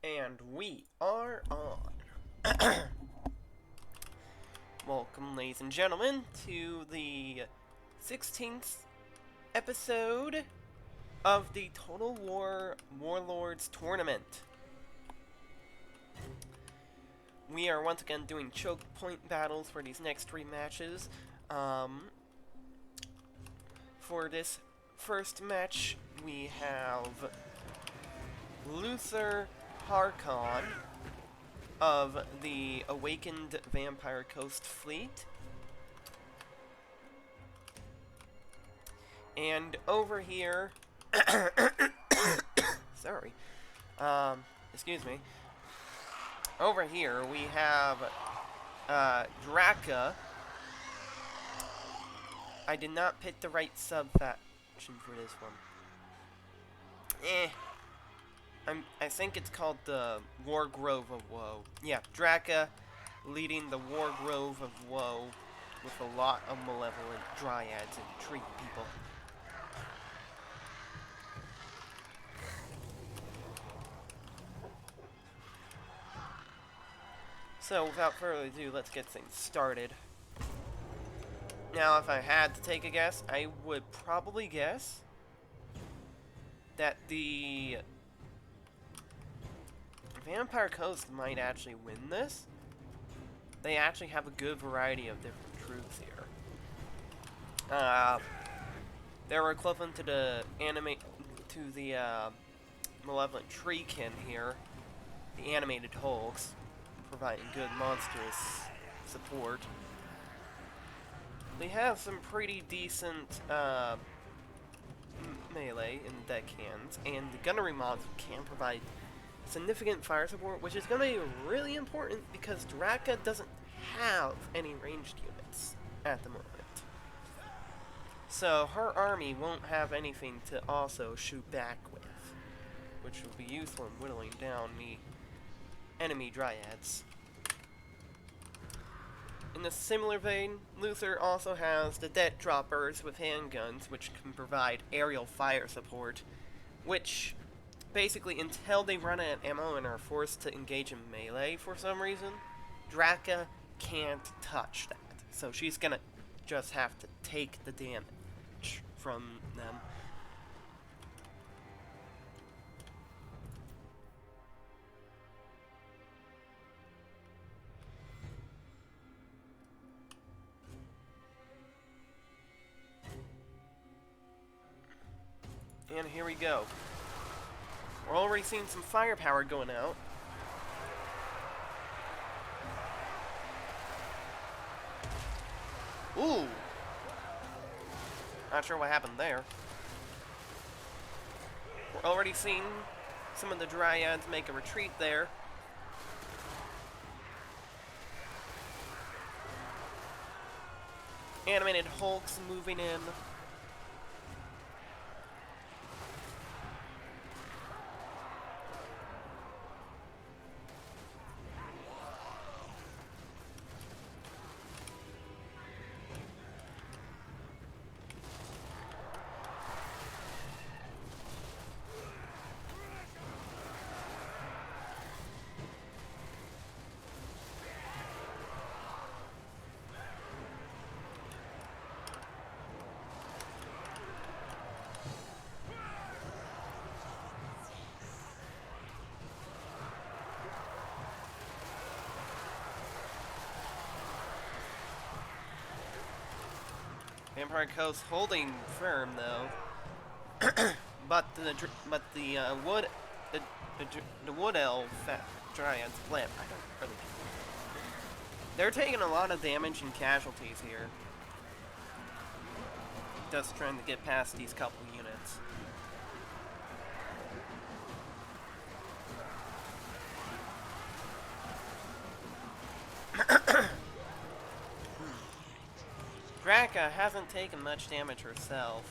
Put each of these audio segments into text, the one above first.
And we are on. Welcome, ladies and gentlemen, to the 16th episode of the Total War Warlords tournament. We are once again doing choke point battles for these next three matches. For this first match, we have Luther Harkon of the Awakened Vampire Coast Fleet. And over here, sorry, excuse me. Over here we have Draka. I did not pick the right sub-faction for this one. I think it's called the War Grove of Woe. Yeah, Draka leading the War Grove of Woe with a lot of malevolent dryads and tree people. So, without further ado, let's get things started. Now, if I had to take a guess, I would probably guess that the Vampire Coast might actually win this. They actually have a good variety of different troops here. They're equivalent to the malevolent treekin here, the animated hulks, providing good monstrous support. They have some pretty decent melee in deckhands, and the gunnery mods can provide significant fire support, which is going to be really important because Draka doesn't have any ranged units at the moment. So her army won't have anything to also shoot back with, which will be useful in whittling down the enemy dryads. In a similar vein, Luther also has the Death Droppers with handguns, which can provide aerial fire support, which basically, until they run out of ammo and are forced to engage in melee for some reason, Draka can't touch that. So she's gonna just have to take the damage from them. And here we go. We're already seeing some firepower going out. Ooh! Not sure what happened there. We're already seeing some of the dryads make a retreat there. Animated hulks moving in. Vampire Coast holding firm though, but the wood elf dryads flip. I don't really. They're taking a lot of damage and casualties here. Just trying to get past these couple units. Draka hasn't taken much damage herself.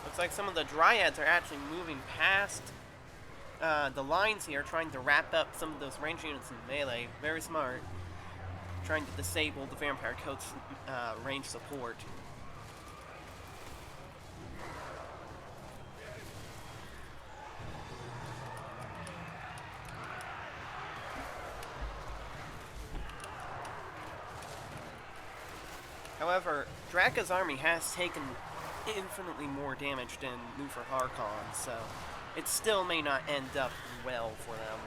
Looks like some of the dryads are actually moving past the lines here, trying to wrap up some of those range units in melee. Very smart. Trying to disable the Vampire Coast's range support. However, Draka's army has taken infinitely more damage than Luther Harkon, so it still may not end up well for them.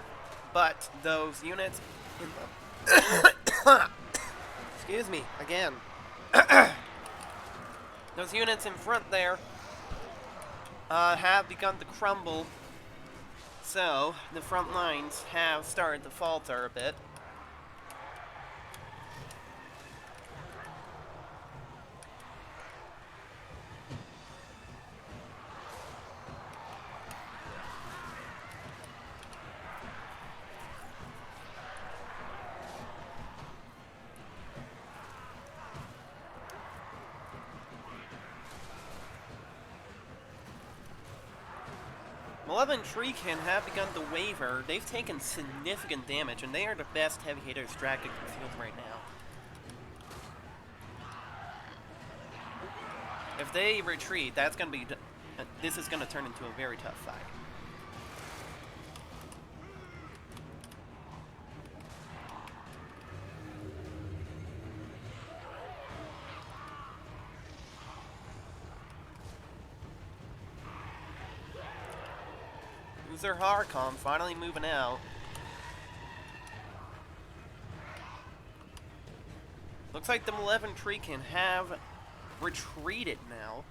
But those units in the excuse me, again. Those units in front there have begun to crumble, so the front lines have started to falter a bit. Malevolent Treekin have begun to waver. They've taken significant damage, and they are the best heavy hitters Draka can field right now. If they retreat, that's going to be... this is going to turn into a very tough fight. Luther Harkon finally moving out. Looks like the Malevolent Treekin have retreated now.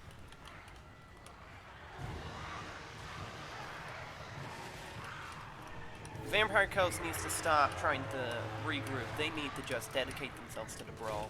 Vampire Coast needs to stop trying to regroup. They need to just dedicate themselves to the brawl.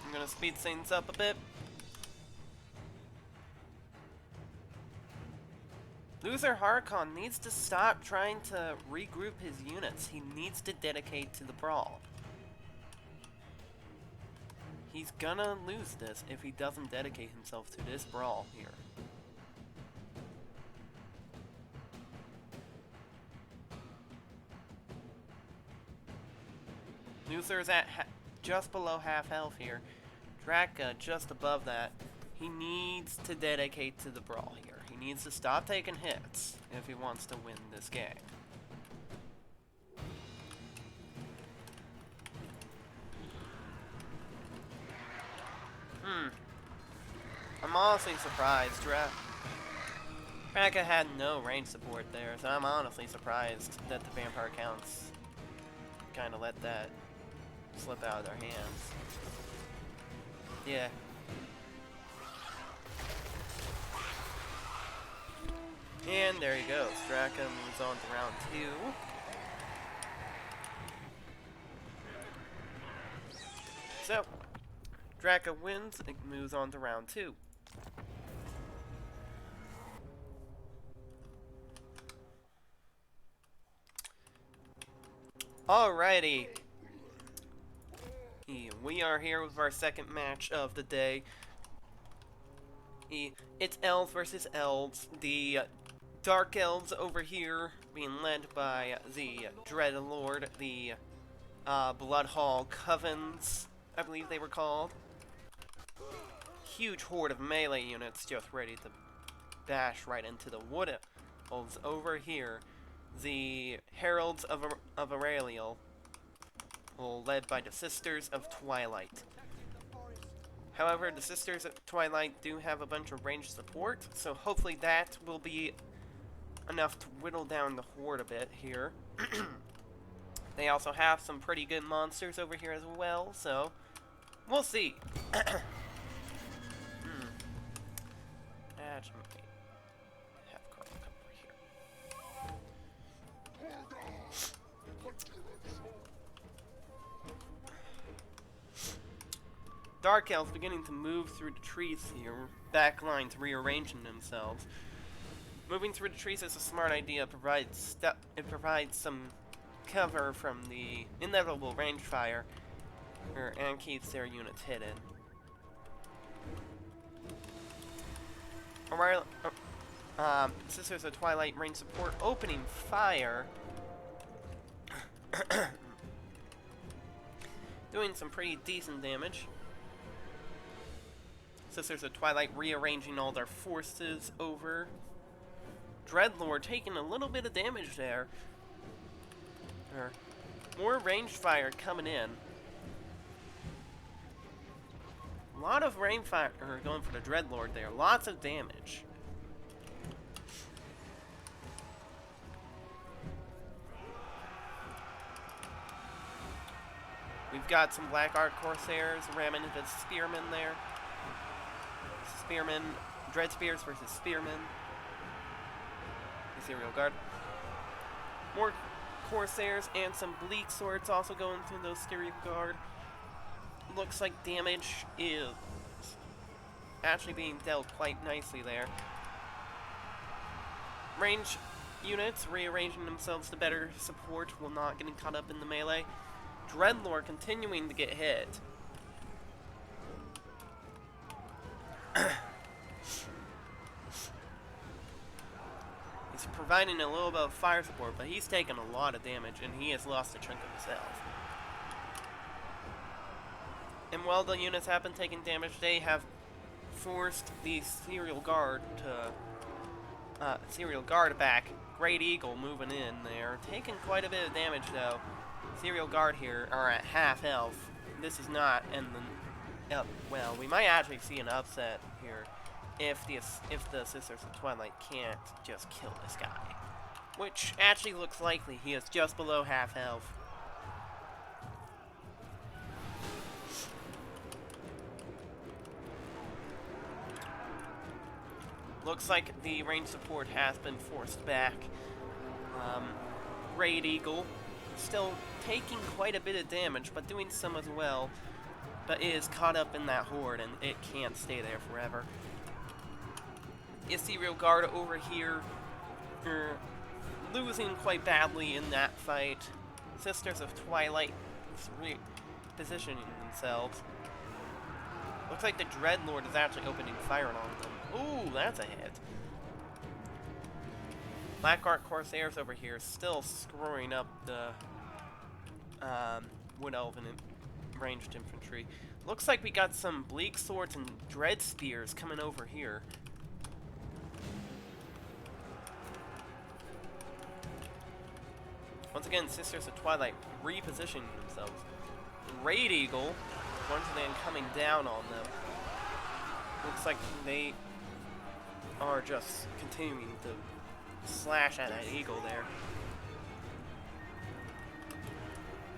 I'm gonna speed things up a bit. Luther Harkon needs to stop trying to regroup his units. He needs to dedicate to the brawl. He's gonna lose this if he doesn't dedicate himself to this brawl here. Luther's at just below half health here. Draka just above that. He needs to dedicate to the brawl here. He needs to stop taking hits if he wants to win this game. I'm honestly surprised. Draka had no range support there, so I'm honestly surprised that the vampire counts kind of let that slip out of their hands. Yeah. And there he goes. Draka moves on to round 2. So, Draka wins and moves on to round 2. Alrighty. We are here with our second match of the day. It's elves versus elves. The Dark Elves over here being led by the Dread Lord, the Blood Hall Covens, I believe they were called. Huge horde of melee units just ready to bash right into the Wood Elves over here. The Heralds of Aurelial, led by the Sisters of Twilight. However, the Sisters of Twilight do have a bunch of ranged support, so hopefully that will be enough to whittle down the horde a bit here. They also have some pretty good monsters over here as well, so we'll see. Have Carl come over here. Dark Elves beginning to move through the trees here, back lines rearranging themselves. Moving through the trees is a smart idea. It provides some cover from the inevitable range fire, and keeps their units hidden. Sisters of Twilight range support opening fire. doing some pretty decent damage. Sisters of Twilight rearranging all their forces over. Dreadlord taking a little bit of damage there. More ranged fire coming in. A lot of rain fire going for the Dreadlord there. Lots of damage. We've got some Black Art Corsairs ramming into Spearmen there. Spearmen, Dread Spears versus Spearmen. Ethereal Guard. More Corsairs and some Bleak Swords also going through those Ethereal Guard. Looks like damage is actually being dealt quite nicely there. Range units rearranging themselves to better support while not getting caught up in the melee. Dreadlord continuing to get hit. He's providing a little bit of fire support, but he's taken a lot of damage, and he has lost a chunk of himself. And while the units have been taking damage, they have forced the Serial Guard back. Great Eagle moving in there, taking quite a bit of damage though. Serial Guard here are at half health. This is not, and then, well, we might actually see an upset here if the Sisters of Twilight can't just kill this guy, which actually looks likely. He is just below half health. Looks like the range support has been forced back. Great Eagle still taking quite a bit of damage, but doing some as well. But it is caught up in that horde, and it can't stay there forever. Ethereal Guard over here, losing quite badly in that fight. Sisters of Twilight repositioning themselves. Looks like the Dreadlord is actually opening fire on them. Ooh, that's a hit. Black Art Corsairs over here still screwing up the Wood Elven ranged infantry. Looks like we got some Bleak Swords and Dread Spears coming over here. Once again, Sisters of Twilight repositioning themselves. Great Eagle, once again coming down on them. Looks like they are just continuing to slash at that Eagle there.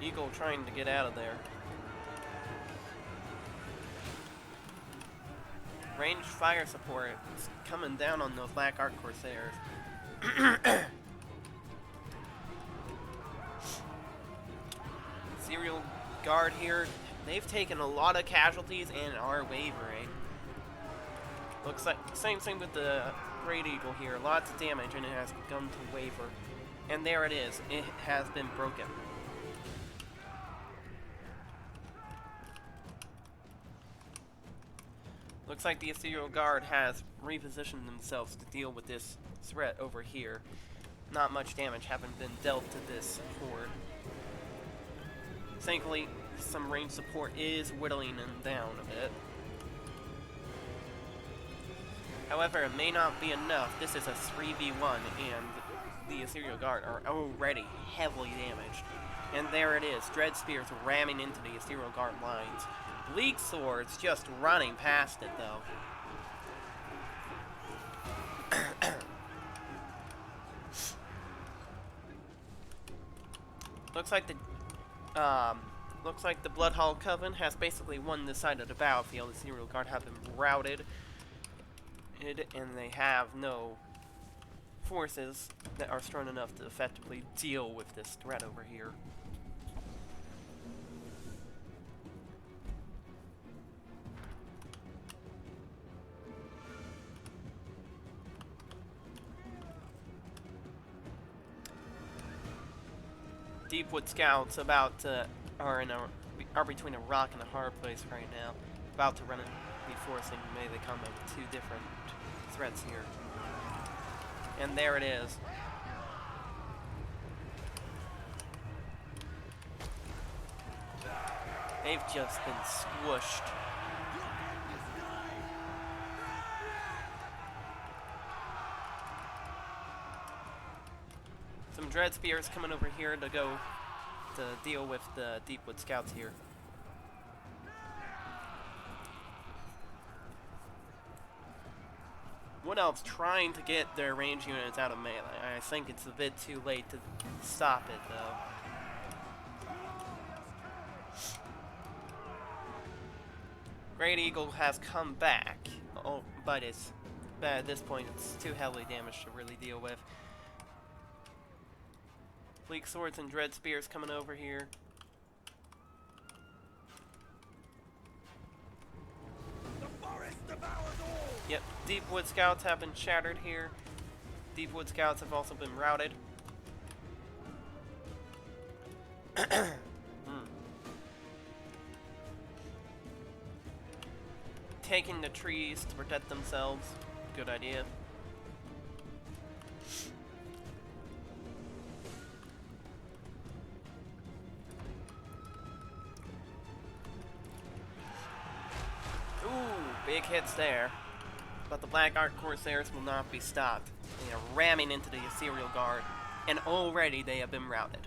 Eagle trying to get out of there. Ranged fire support is coming down on those Black Art Corsairs. Serial Guard here. They've taken a lot of casualties and are wavering. Looks like same thing with the Great Eagle here. Lots of damage, and it has begun to waver. And there it is. It has been broken. Looks like the Ethereal Guard has repositioned themselves to deal with this threat over here. Not much damage having been dealt to this horde. Thankfully, some range support is whittling them down a bit. However, it may not be enough. This is a 3v1, and the Ethereal Guard are already heavily damaged. And there it is, Dread Spears ramming into the Ethereal Guard lines. Bleak Swords just running past it, though. Looks like the Bloodhall Coven has basically won this side of the battlefield. The Ethereal Guard have been routed, and they have no forces that are strong enough to effectively deal with this threat over here. Deepwood Scouts are between a rock and a hard place right now. About to run and be forcing melee combat with two different threats here. And there it is. They've just been squished. Some Dread Spears coming over here to go to deal with the Deepwood Scouts here. Wood Elves trying to get their range units out of melee. I think it's a bit too late to stop it, though. Great Eagle has come back. Oh, but at this point it's too heavily damaged to really deal with. Bleak Swords and Dread Spears coming over here. The forest devours all. Yep, Deepwood Scouts have been shattered here. Deepwood Scouts have also been routed. Taking the trees to protect themselves. Good idea. Ooh, big hits there. But the Black Ark Corsairs will not be stopped. They are ramming into the Ethereal Guard, and already they have been routed.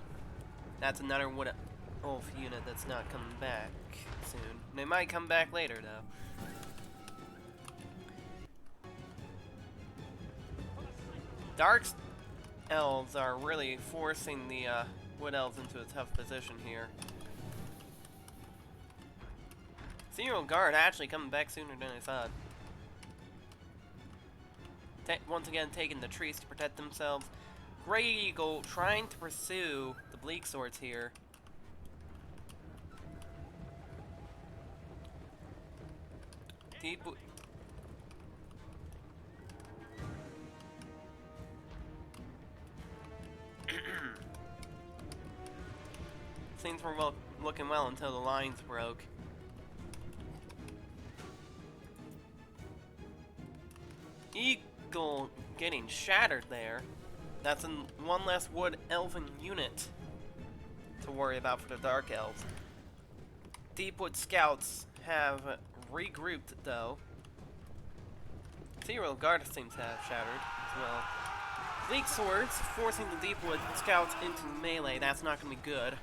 That's another Wood Elf unit that's not coming back soon. They might come back later, though. Dark Elves are really forcing the Wood Elves into a tough position here. Ethereal Guard actually coming back sooner than I thought. Once again, taking the trees to protect themselves. Grey Eagle trying to pursue the Bleak Swords here. Things were looking well until the lines broke. Eagle getting shattered there. That's one less Wood Elven unit to worry about for the Dark Elves. Deepwood Scouts have regrouped, though. Ethereal Guard seems to have shattered as well. Bleak Swords forcing the Deepwood Scouts into melee. That's not going to be good.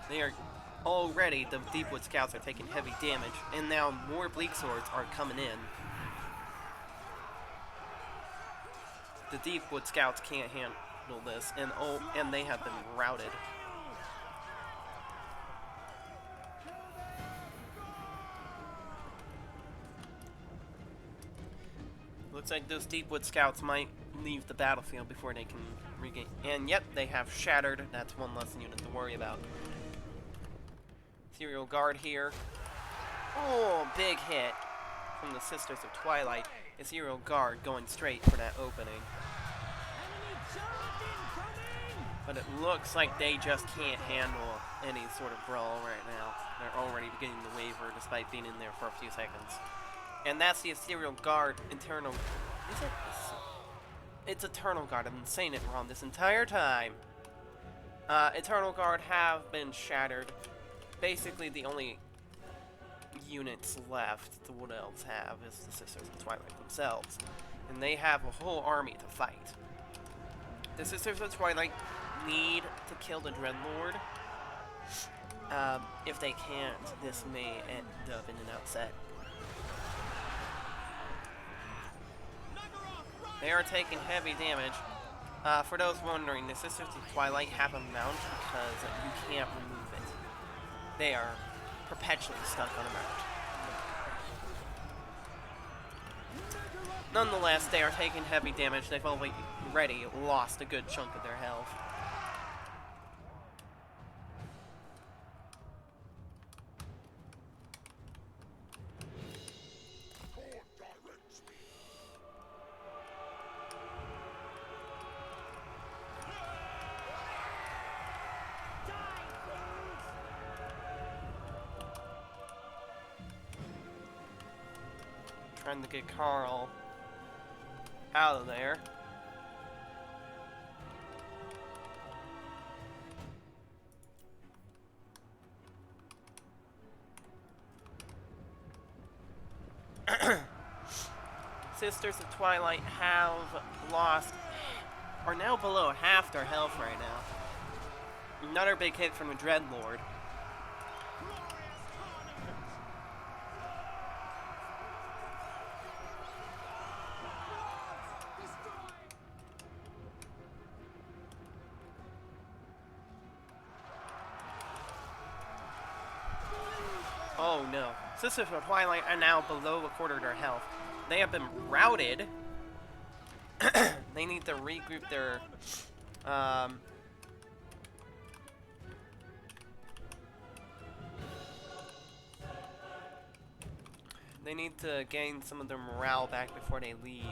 They are already, the Deepwood Scouts are taking heavy damage, and now more Bleak Swords are coming in. The Deepwood Scouts can't handle this, and they have been routed. Looks like those Deepwood Scouts might leave the battlefield before they can regain. And yep, they have shattered. That's one less unit to worry about. Ethereal Guard here. Oh, big hit from the Sisters of Twilight. Ethereal Guard going straight for that opening. But it looks like they just can't handle any sort of brawl right now. They're already beginning to waver despite being in there for a few seconds. And that's the Ethereal Guard Eternal... Is it? It's Eternal Guard. I've been saying it wrong this entire time. Eternal Guard have been shattered. Basically, the only units left the Wood Elves have is the Sisters of Twilight themselves. And they have a whole army to fight. The Sisters of Twilight need to kill the Dreadlord. If they can't, this may end up in an upset. They are taking heavy damage. For those wondering, the Sisters of Twilight have a mount because you can't remove it. They are perpetually stuck on a mount. Nonetheless, they are taking heavy damage. They've already lost a good chunk of their health. Trying to get Carl out of there. Sisters of Twilight have lost, are now below half their health right now. Another big hit from the Dreadlord. Oh no. Sisters of Twilight are now below a quarter of their health. They have been routed. They need to regroup their... they need to gain some of their morale back before they leave.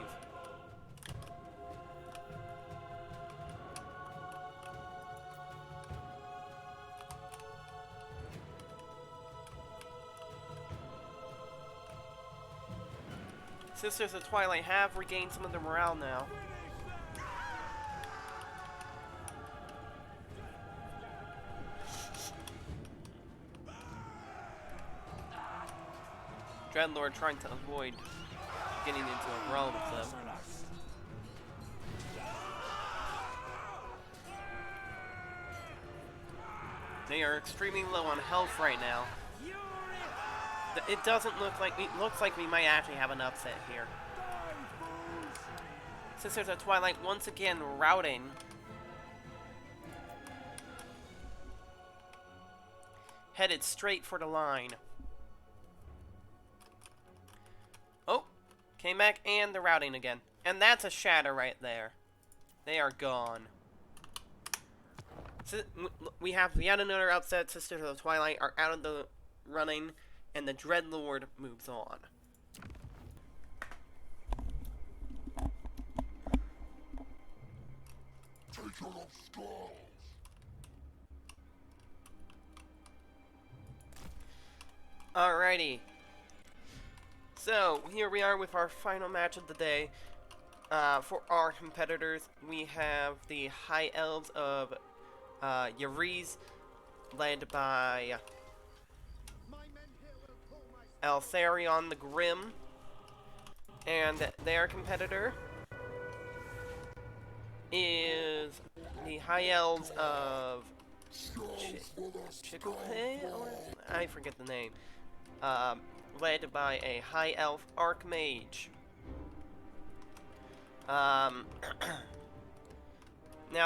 Sisters of Twilight have regained some of their morale now. Dreadlord trying to avoid getting into a brawl with them. They are extremely low on health right now. It doesn't look like it looks like we might actually have an upset here. Sisters of Twilight once again routing. Headed straight for the line. Oh, came back and they're routing again. And that's a shatter right there. They are gone. So, we have yet another upset. Sisters of the Twilight are out of the running, and the Dreadlord moves on. Taker of Skulls. Alrighty. So, here we are with our final match of the day. For our competitors, we have the High Elves of Yariz, led by Altharion the Grim, and their competitor is the High Elves of Chikohe? I forget the name. Led by a High Elf Archmage. Now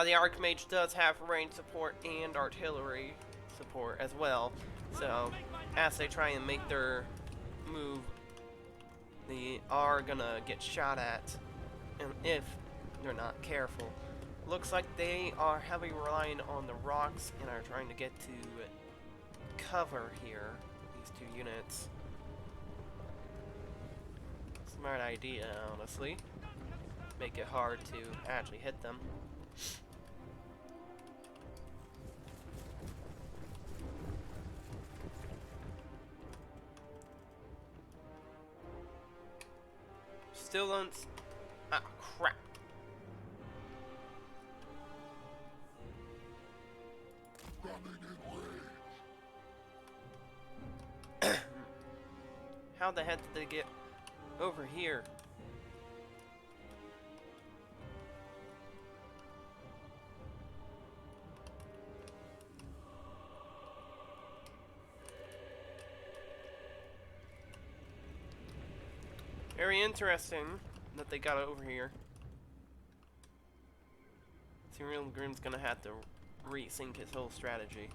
the Archmage does have range support and artillery support as well, so as they try and make their move, they are gonna get shot at, and if they're not careful. Looks like they are heavily relying on the rocks and are trying to get to cover here, these two units. Smart idea, honestly. Make it hard to actually hit them. Still don't... Ah, crap. How the heck did they get over here? Very interesting that they got over here. Serial Grim's gonna have to rethink his whole strategy.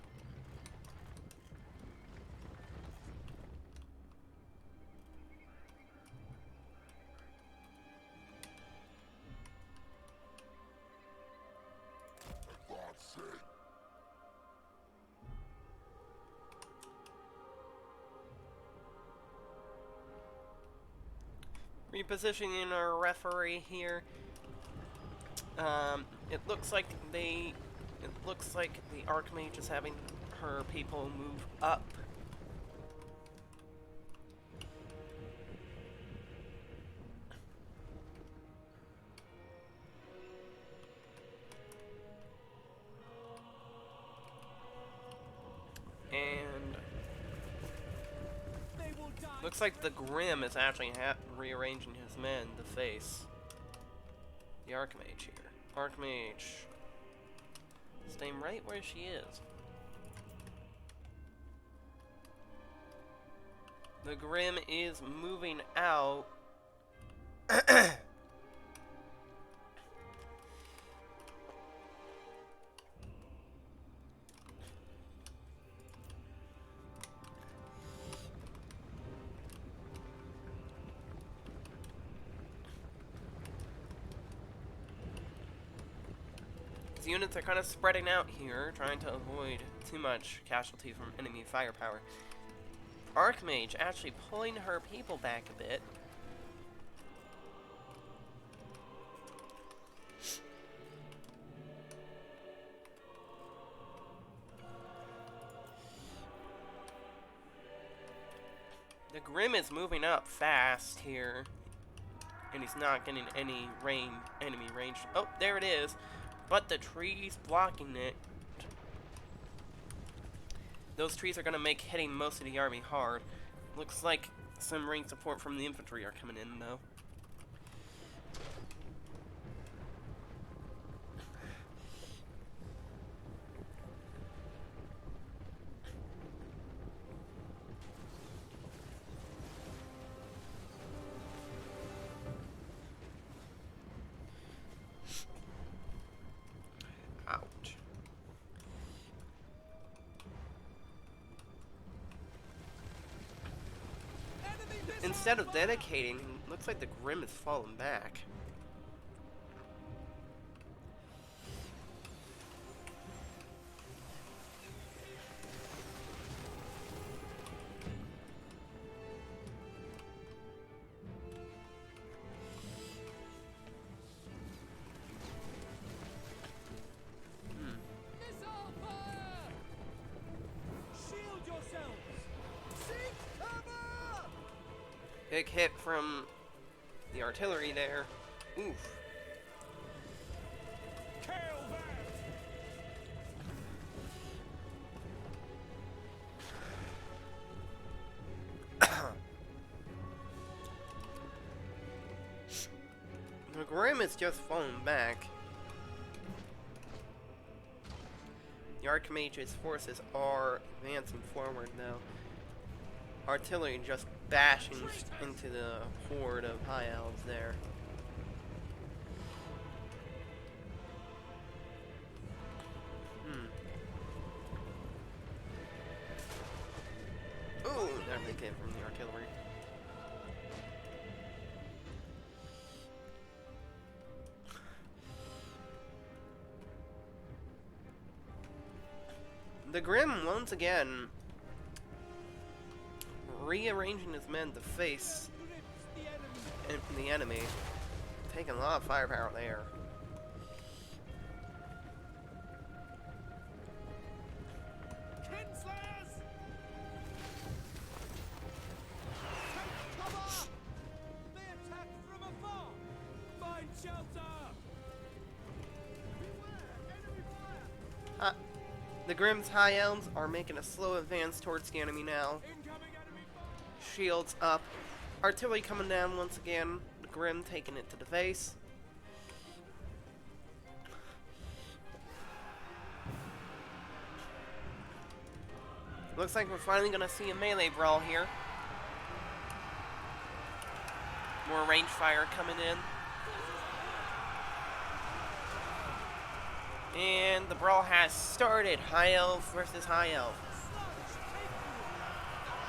Repositioning our referee here. It looks like the Archmage is having her people move up. And Looks like the Grim is actually rearranging his men to face the Archmage here. Archmage, staying right where she is. The Grim is moving out. His units are kind of spreading out here, trying to avoid too much casualty from enemy firepower. Archmage actually pulling her people back a bit. The Grim is moving up fast here, and he's not getting any enemy range. Oh, there it is, but the trees blocking it. Those trees are going to make hitting most of the army hard. Looks like some range support from the infantry are coming in, though. Ouch. Instead of dedicating, looks like the Grim has fallen back. Big hit from the artillery there. Oof. The Grim is just falling back. The Archmage's forces are advancing forward now. Artillery just bashing into the horde of high elves there. Ooh, that big hit from the artillery. The Grim once again rearranging his men to face the enemy, taking a lot of firepower there. The Grim's high elves are making a slow advance towards the enemy now. Shields up. Artillery coming down once again. The Grim taking it to the face. Looks like we're finally going to see a melee brawl here. More range fire coming in. And the brawl has started. High elf versus high elf.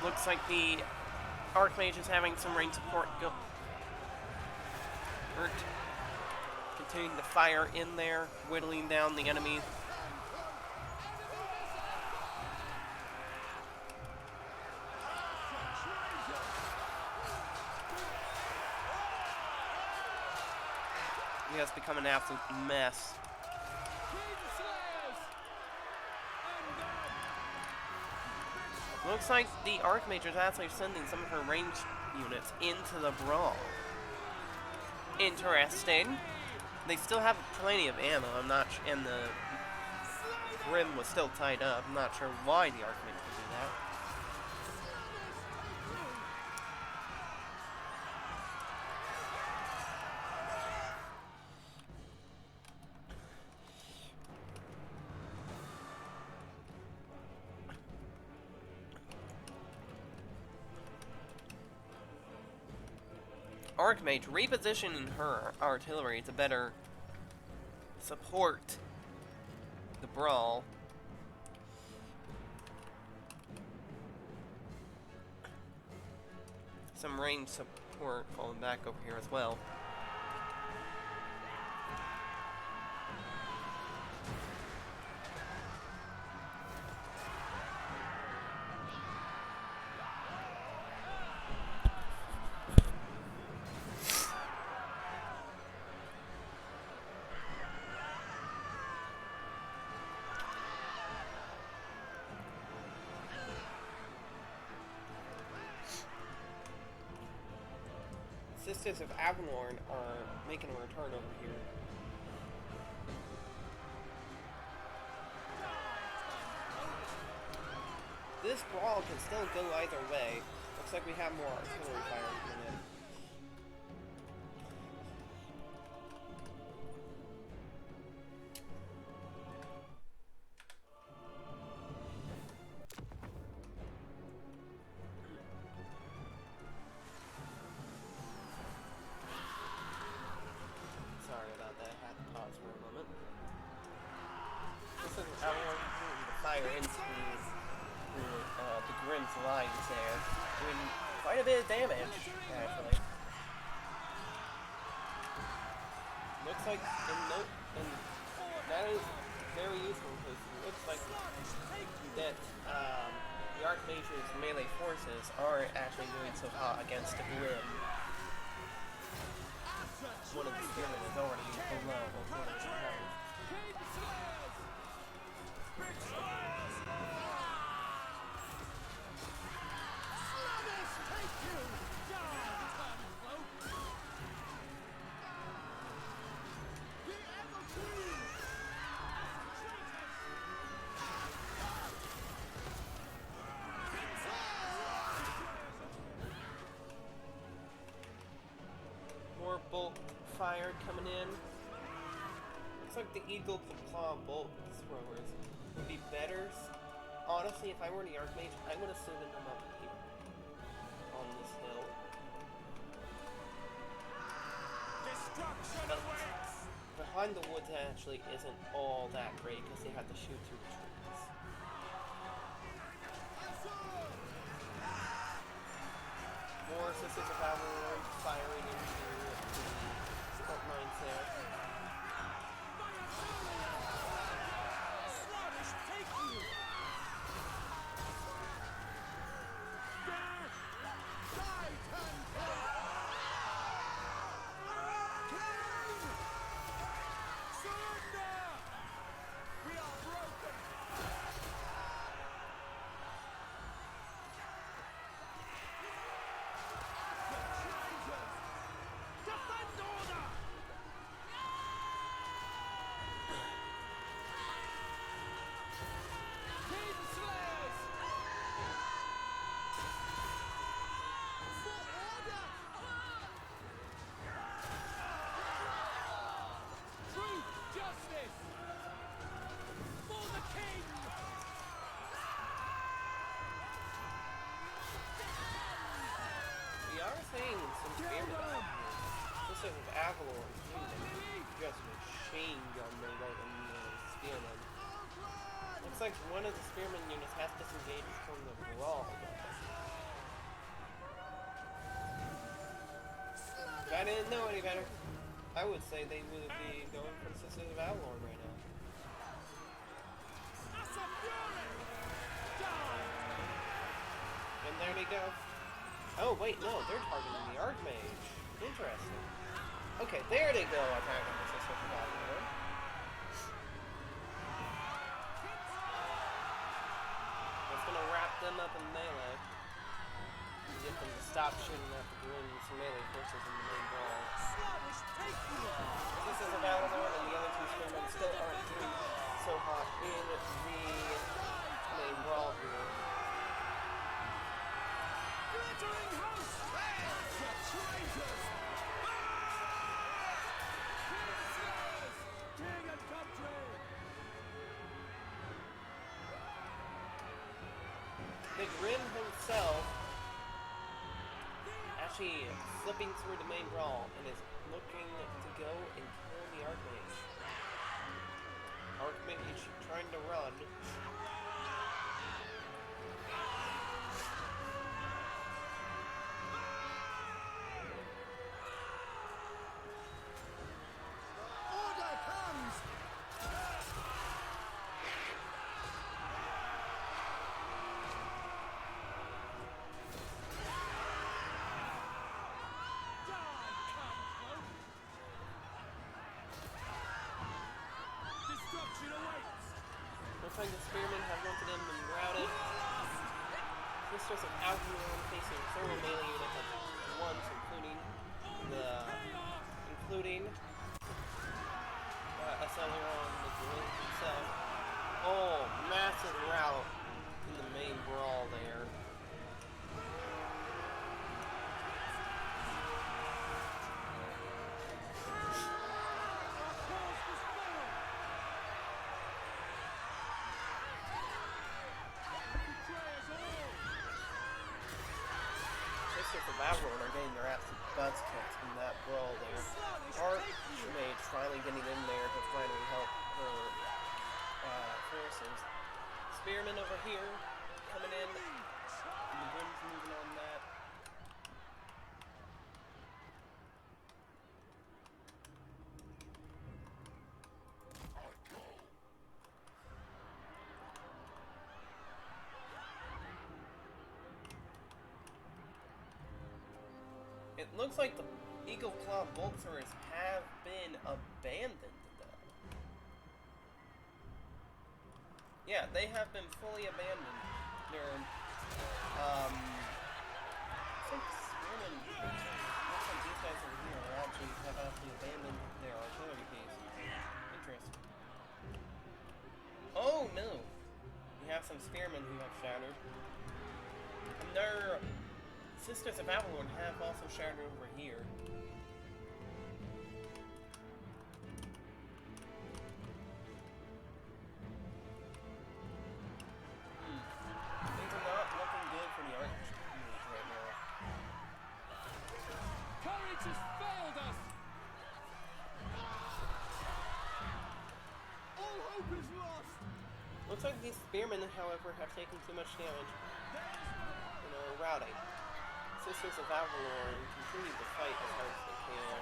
Looks like the Archmage is having some range support go. Continuing to fire in there, whittling down the enemy. Yeah, it's become an absolute mess. Looks like the Archmage is actually sending some of her ranged units into the brawl. Interesting. They still have plenty of ammo. I'm not and the Grim was still tied up. I'm not sure why the Archmage would do Archmage repositioning her artillery to better support the brawl. Some range support falling back over here as well. Sisters of Avalorn are making a return over here. This brawl can still go either way. Looks like we have more artillery fire coming in. Sorry about that, I had to pause for a moment. This is Avalorn putting the fire into the Grimm's lines there, doing quite a bit of damage, actually. Looks like, and that is very useful because it looks like that the Archmage's melee forces aren't actually doing so hot against the Grimm. One of the spearmen is already below his health. More bolt fire coming in. Looks like the Eagle Claw bolt throwers would be better. Honestly, if I were the Archmage, I would have suited them up here on this hill. But behind the woods actually isn't all that great because they have to shoot through the trees. More Sisters of Avalorn firing into the front lines there. Some spearmen out here. This is Avalorn, just machine gun their way in the spearmen. Looks like one of the spearmen units has disengaged from the brawl. If I didn't know any better, I would say they would be going for the Sisters of Avalorn right now. And there they go. Oh, wait, no, they're targeting the Archmage. Interesting. Okay, there they go, attacking the Sisters of Avalorn. That's gonna wrap them up in melee. And get them to stop shooting at the Grimm's melee forces in the main brawl. Sisters of Avalorn and the other two spearmen still aren't doing so hot in the main brawl here. The Grimm himself actually flipping through the main brawl and is looking to go and kill the Archmage. Archmage trying to run. Order comes! Destruction awaits! Looks like the Spearmen have once again been routed. Sisters of Algernon facing several melee units at once, including Aceleron the Grim himself. Oh, massive rout in the main brawl there. Sisters of Avalon are getting their absolute butts kicked in that brawl there. Archmage finally getting in there to finally help her forces. Spearmen over here coming in. And the Grim's moving on that. It looks like the Eagle Claw Bolters have been abandoned, though. Yeah, they have been fully abandoned. They're, looks like Spearmen, looks like these guys over here are actually have actually abandoned their artillery piece. Interesting. Oh, no! We have some Spearmen who have shattered. And their Sisters of Avalon have also shattered over here. Things are not looking good for the Archmage right now. Courage has failed us! All hope is lost! Looks like these Spearmen, however, have taken too much damage and are routing. Sisters of Avalon continue to fight as hard as they can.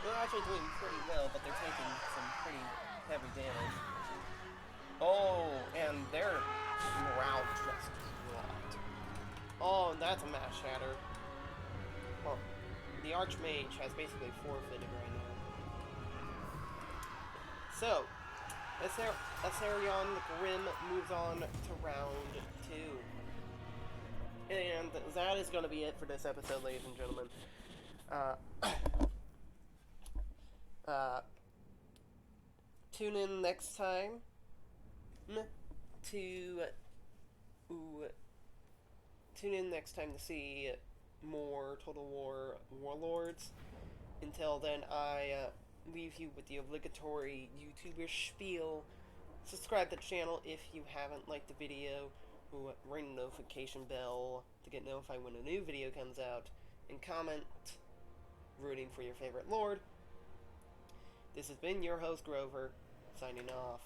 They're actually doing pretty well, but they're taking some pretty heavy damage. Oh, and their morale just dropped. Oh, that's a mass shatter. Well, the Archmage has basically forfeited right now. So, Aceleron the Grim moves on to round 2. And that is going to be it for this episode, ladies and gentlemen. Tune in next time to see more Total War Warlords. Until then, I leave you with the obligatory YouTuber spiel. Subscribe to the channel if you haven't liked the video. Ring the notification bell to get notified when a new video comes out, and comment rooting for your favorite lord. This has been your host Grover, signing off.